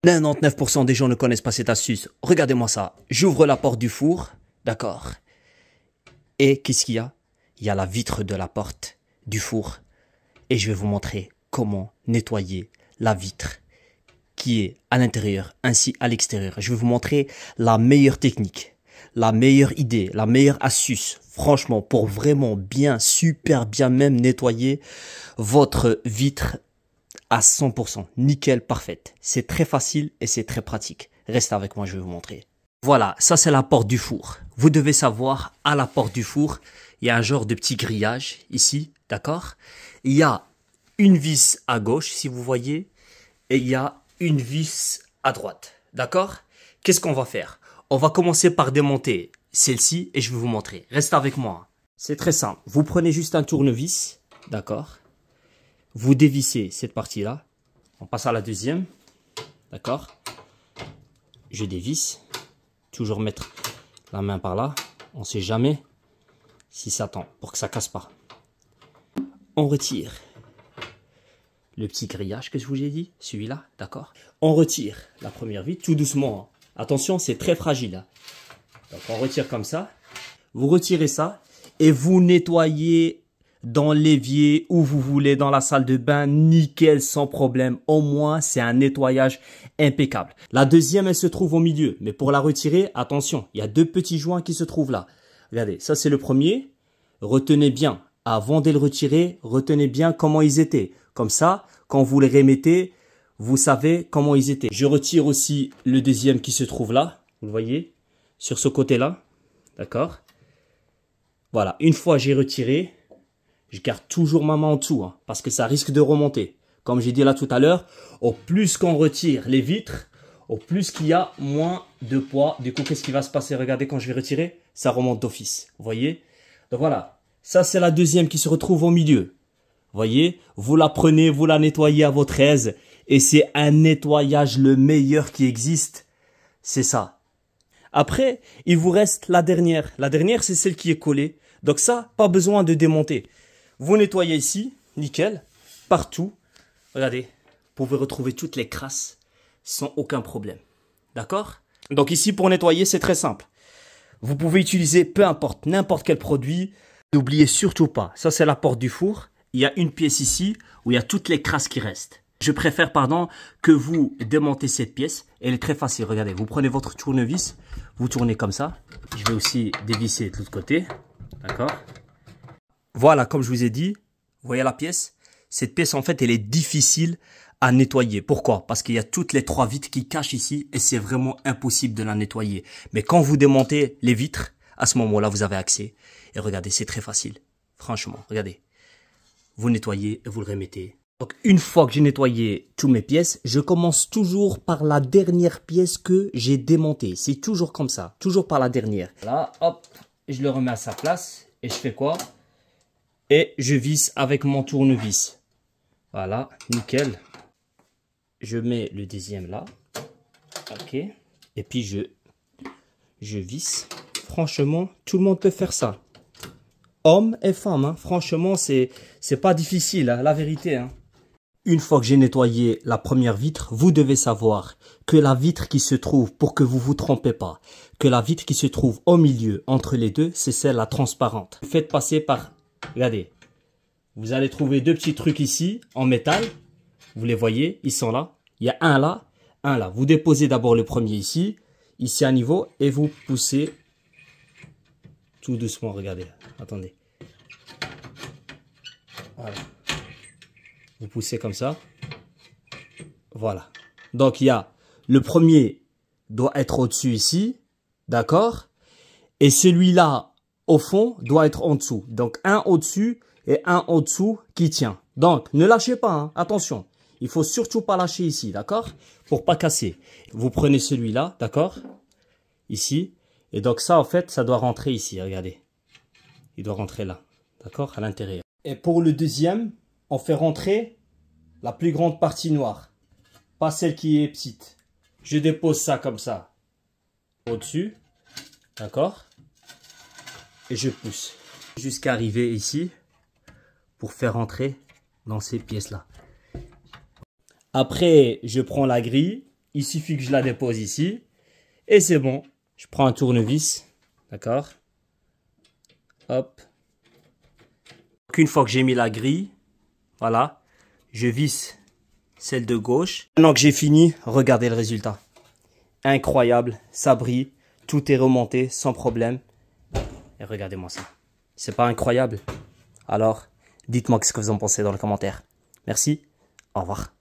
99% des gens ne connaissent pas cette astuce. Regardez-moi ça. J'ouvre la porte du four. D'accord. Et qu'est-ce qu'il y a? Il y a la vitre de la porte du four. Et je vais vous montrer comment nettoyer la vitre qui est à l'intérieur ainsi à l'extérieur. Je vais vous montrer la meilleure technique, la meilleure idée, la meilleure astuce. Franchement, pour vraiment bien, super bien même nettoyer votre vitre à 100%, nickel, parfaite. C'est très facile et c'est très pratique. Restez avec moi, je vais vous montrer. Voilà, ça c'est la porte du four. Vous devez savoir, à la porte du four, il y a un genre de petit grillage ici, d'accord? Il y a une vis à gauche, si vous voyez, et il y a une vis à droite, d'accord? Qu'est-ce qu'on va faire? On va commencer par démonter celle-ci et je vais vous montrer. Restez avec moi. C'est très simple. Vous prenez juste un tournevis, d'accord? Vous dévissez cette partie-là. On passe à la deuxième. D'accord? Je dévisse. Toujours mettre la main par là. On ne sait jamais si ça tend pour que ça casse pas. On retire le petit grillage que je vous ai dit. Celui-là. D'accord? On retire la première vitre tout doucement. Attention, c'est très fragile. Donc on retire comme ça. Vous retirez ça et vous nettoyez dans l'évier, où vous voulez, dans la salle de bain, nickel, sans problème. Au moins, c'est un nettoyage impeccable. La deuxième, elle se trouve au milieu. Mais pour la retirer, attention, il y a deux petits joints qui se trouvent là. Regardez, ça c'est le premier. Retenez bien, avant de le retirer, retenez bien comment ils étaient. Comme ça, quand vous les remettez, vous savez comment ils étaient. Je retire aussi le deuxième qui se trouve là. Vous le voyez, sur ce côté-là. D'accord? Voilà, une fois j'ai retiré, je garde toujours ma main en dessous, hein, parce que ça risque de remonter. Comme j'ai dit là tout à l'heure, au plus qu'on retire les vitres, au plus qu'il y a moins de poids. Du coup, qu'est-ce qui va se passer? Regardez, quand je vais retirer, ça remonte d'office. Vous voyez? Donc voilà, ça c'est la deuxième qui se retrouve au milieu. Vous voyez? Vous la prenez, vous la nettoyez à votre aise. Et c'est un nettoyage le meilleur qui existe. C'est ça. Après, il vous reste la dernière. La dernière, c'est celle qui est collée. Donc ça, pas besoin de démonter. Vous nettoyez ici, nickel, partout. Regardez, vous pouvez retrouver toutes les crasses sans aucun problème. D'accord? Donc ici, pour nettoyer, c'est très simple. Vous pouvez utiliser peu importe, n'importe quel produit. N'oubliez surtout pas, ça c'est la porte du four. Il y a une pièce ici où il y a toutes les crasses qui restent. Je préfère, que vous démontez cette pièce. Elle est très facile, regardez. Vous prenez votre tournevis, vous tournez comme ça. Je vais aussi dévisser de l'autre côté. D'accord? Voilà, comme je vous ai dit, vous voyez la pièce? Cette pièce, en fait, elle est difficile à nettoyer. Pourquoi? Parce qu'il y a toutes les trois vitres qui cachent ici et c'est vraiment impossible de la nettoyer. Mais quand vous démontez les vitres, à ce moment-là, vous avez accès. Et regardez, c'est très facile. Franchement, regardez. Vous nettoyez et vous le remettez. Donc, une fois que j'ai nettoyé toutes mes pièces, je commence toujours par la dernière pièce que j'ai démontée. C'est toujours comme ça, toujours par la dernière. Là, hop, je le remets à sa place et je fais quoi? Et je visse avec mon tournevis. Voilà, nickel. Je mets le deuxième là. Ok. Et puis je visse. Franchement, tout le monde peut faire ça. Hommes et femmes, hein. Franchement, c'est pas difficile, hein, la vérité. Hein. Une fois que j'ai nettoyé la première vitre, vous devez savoir que la vitre qui se trouve, pour que vous vous trompez pas, que la vitre qui se trouve au milieu entre les deux, c'est celle-là transparente. Faites passer par... Regardez, vous allez trouver deux petits trucs ici en métal. Vous les voyez, ils sont là. Il y a un là, un là. Vous déposez d'abord le premier ici à niveau, et vous poussez tout doucement. Regardez, attendez. Voilà. Vous poussez comme ça. Voilà. Donc il y a le premier doit être au-dessus ici, d'accord? Et celui-là au fond doit être en dessous. Donc un au-dessus et un au-dessous qui tient. Donc, ne lâchez pas, hein. Attention. Il faut surtout pas lâcher ici, d'accord? Pour pas casser. Vous prenez celui-là, d'accord? Ici. Et donc ça, en fait, ça doit rentrer ici, regardez. Il doit rentrer là, d'accord? À l'intérieur. Et pour le deuxième, on fait rentrer la plus grande partie noire. Pas celle qui est petite. Je dépose ça comme ça. Au-dessus. D'accord? Et je pousse. Jusqu'à arriver ici. Pour faire rentrer dans ces pièces-là. Après, je prends la grille il suffit que je la dépose ici. Et c'est bon. Je prends un tournevis. D'accord? Hop. Donc, une fois que j'ai mis la grille, voilà, je visse celle de gauche. Maintenant que j'ai fini, regardez le résultat. Incroyable, ça brille, tout est remonté sans problème. Et regardez-moi ça. C'est pas incroyable? Alors, dites-moi ce que vous en pensez dans les commentaires. Merci, au revoir.